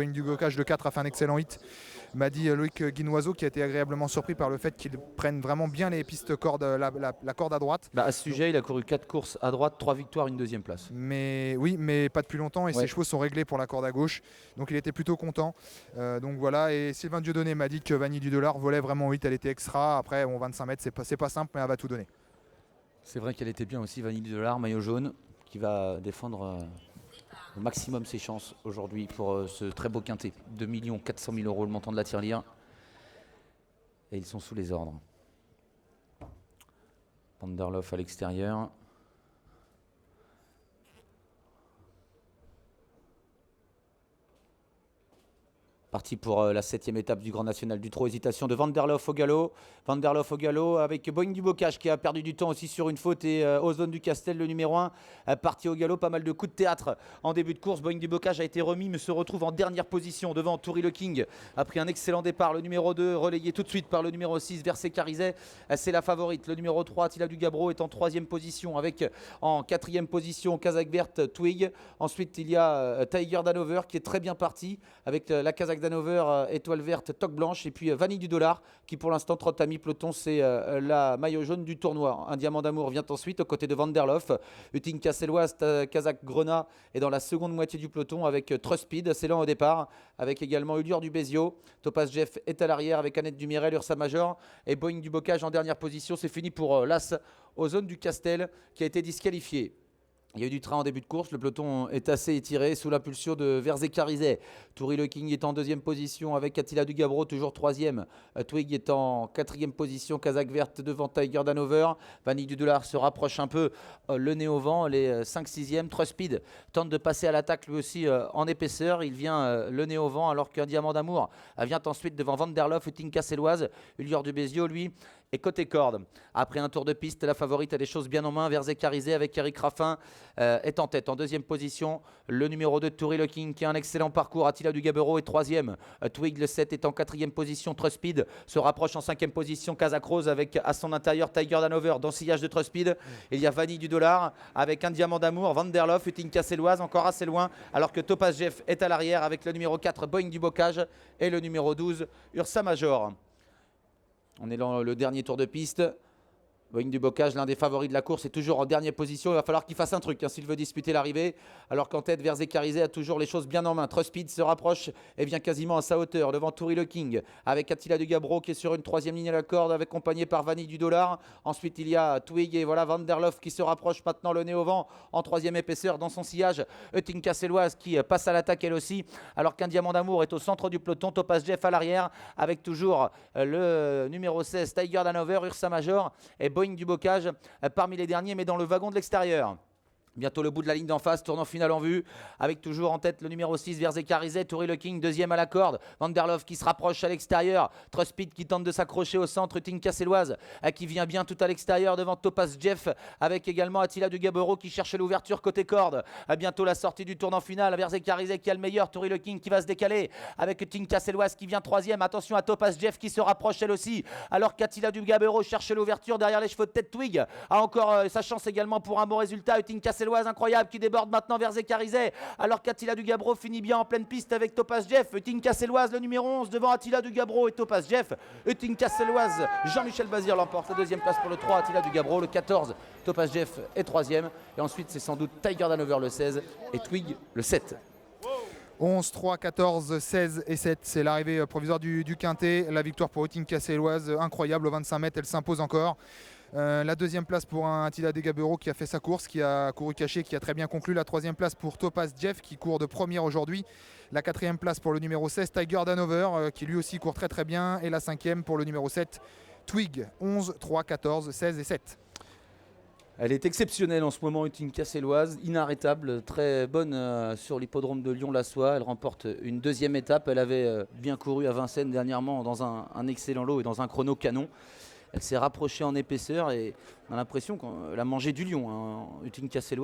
Boeing du Bocage de 4 a fait un excellent hit. M'a dit Loïc Guinoiseau qui a été agréablement surpris par le fait qu'il prenne vraiment bien les pistes corde, la corde à droite. À ce sujet, il a couru 4 courses à droite, 3 victoires, une deuxième place. Mais oui, mais pas depuis longtemps et ses chevaux sont réglés pour la corde à gauche. Donc il était plutôt content. Donc voilà, et Sylvain Dieudonné m'a dit que Vanille du Dollar volait vraiment vite, elle était extra. Après, 25 mètres, c'est pas simple, mais elle va tout donner. C'est vrai qu'elle était bien aussi, Vanille du Dollar, maillot jaune, qui va défendre au maximum ses chances aujourd'hui pour ce très beau quintet. 2 400 000 € le montant de la tirelire. Et ils sont sous les ordres. Vanderlof à l'extérieur. Parti pour la 7e étape du Grand National du Trot. Hésitation de Vanderlof au galop. Vanderlof au galop avec Boeing du Bocage qui a perdu du temps aussi sur une faute. Et Ozone du Castel, le numéro 1, parti au galop. Pas mal de coups de théâtre en début de course. Boeing du Bocage a été remis mais se retrouve en dernière position devant Toury le King. A pris un excellent départ. Le numéro 2 relayé tout de suite par le numéro 6, Versé Carizet. C'est la favorite. Le numéro 3, Attila du Gabro, est en 3e position avec en 4e position Kazakh Verte, Twig. Ensuite, il y a Tiger Danover qui est très bien parti avec la Kazakh Danover, Étoile Verte, Toque Blanche, et puis Vanille du Dollar qui pour l'instant trotte à mi-peloton. C'est la maillot jaune du tournoi. Un Diamant d'Amour vient ensuite aux côtés de Vanderlof. Utinka Selwas, Kazakh Grenat est dans la seconde moitié du peloton avec Trust Speed, c'est lent au départ, avec également Ulior du Bézio. Topaz Jeff est à l'arrière avec Annette Dumirel, Ursa Major et Boeing du Bocage en dernière position. C'est fini pour l'As Ozone du Castel qui a été disqualifié. Il y a eu du train en début de course, le peloton est assez étiré sous l'impulsion de Versé Carizet. Toury le King est en 2e position avec Attila du Gabro, toujours 3e. Twig est en 4e position, Kazakh Verte devant Tiger Danover. Vanille du Dollar se rapproche un peu, le nez au vent, les 5-6e. Trust Speed tente de passer à l'attaque lui aussi en épaisseur. Il vient le nez au vent alors qu'un Diamant d'Amour vient ensuite devant Vanderlof, Utinka Selloise. Ulior du Bézio, lui, et côté corde. Après un tour de piste, la favorite a des choses bien en main. Versé Carizet avec Eric Raffin est en tête. En 2e position, le numéro 2 de Toury le King qui a un excellent parcours. Attila du Gabero est 3e. Twig le 7 est en 4e position. Trust Speed se rapproche en 5e position. Kazakh Rose avec à son intérieur Tiger Danover dans le sillage de Trust Speed. Il y a Vanille du Dollar avec un Diamant d'Amour. Vanderlof, Utinka Selloise encore assez loin alors que Topaz Jeff est à l'arrière avec le numéro 4 Boeing du Bocage et le numéro 12 Ursa Major. On est dans le dernier tour de piste. Boeing du Bocage, l'un des favoris de la course, est toujours en dernière position. Il va falloir qu'il fasse un truc s'il veut disputer l'arrivée. Alors qu'en tête, Versé Carizet a toujours les choses bien en main. Trust Speed se rapproche et vient quasiment à sa hauteur devant Toury le King. Avec Attila du Gabro qui est sur une 3e ligne à la corde, accompagné par Vanille du Dollar. Ensuite, il y a Twig et voilà Vanderlof qui se rapproche maintenant le nez au vent en 3e épaisseur dans son sillage. Utinka Selloise qui passe à l'attaque elle aussi. Alors qu'un Diamant d'Amour est au centre du peloton. Topaz Jeff à l'arrière avec toujours le numéro 16 Tiger Danover, Ursa Major et Boeing du Bocage parmi les derniers mais dans le wagon de l'extérieur. Bientôt le bout de la ligne d'en face, tournant final en vue, avec toujours en tête le numéro 6, Versé Carizet, Toury le King, 2e à la corde, Vanderlof qui se rapproche à l'extérieur, Trust Speed qui tente de s'accrocher au centre, Utinka Selloise qui vient bien tout à l'extérieur devant Topaz Jeff, avec également Attila du Gabero qui cherche l'ouverture côté corde. Bientôt la sortie du tournant final, Versé Carizet qui a le meilleur, Toury le King qui va se décaler, avec Utinka Selloise qui vient 3e, attention à Topaz Jeff qui se rapproche elle aussi, alors qu'Attila du Gabero cherche l'ouverture derrière les chevaux de tête. Twig a encore sa chance également pour un bon résultat, Utinka Selloise incroyable qui déborde maintenant Versé Carizet alors qu'Attila du Gabro finit bien en pleine piste avec Topaz Jeff. Utinka Selloise le numéro 11 devant Attila du Gabro et Topaz Jeff. Utinka Selloise, Jean-Michel Bazir l'emporte, la 2e place pour le 3 Attila du Gabro, le 14 Topaz Jeff est 3e et ensuite c'est sans doute Tiger Danover le 16 et Twig le 7. 11, 3, 14, 16 et 7, c'est l'arrivée provisoire du quintet. La victoire pour Utinka Selloise, incroyable au 25 mètres, elle s'impose encore. La 2e place pour un Attila du Gabero qui a fait sa course, qui a couru caché, qui a très bien conclu. La 3e place pour Topaz Jeff qui court de première aujourd'hui. La 4e place pour le numéro 16 Tiger Danover qui lui aussi court très très bien. Et la 5e pour le numéro 7 Twig. 11, 3, 14, 16 et 7. Elle est exceptionnelle en ce moment, Utinka Selloise, inarrêtable, très bonne sur l'hippodrome de Lyon-la-Soie. Elle remporte une 2e étape. Elle avait bien couru à Vincennes dernièrement dans un excellent lot et dans un chrono canon. Elle s'est rapprochée en épaisseur et on a l'impression qu'elle a mangé du lion, Utinka Selloise.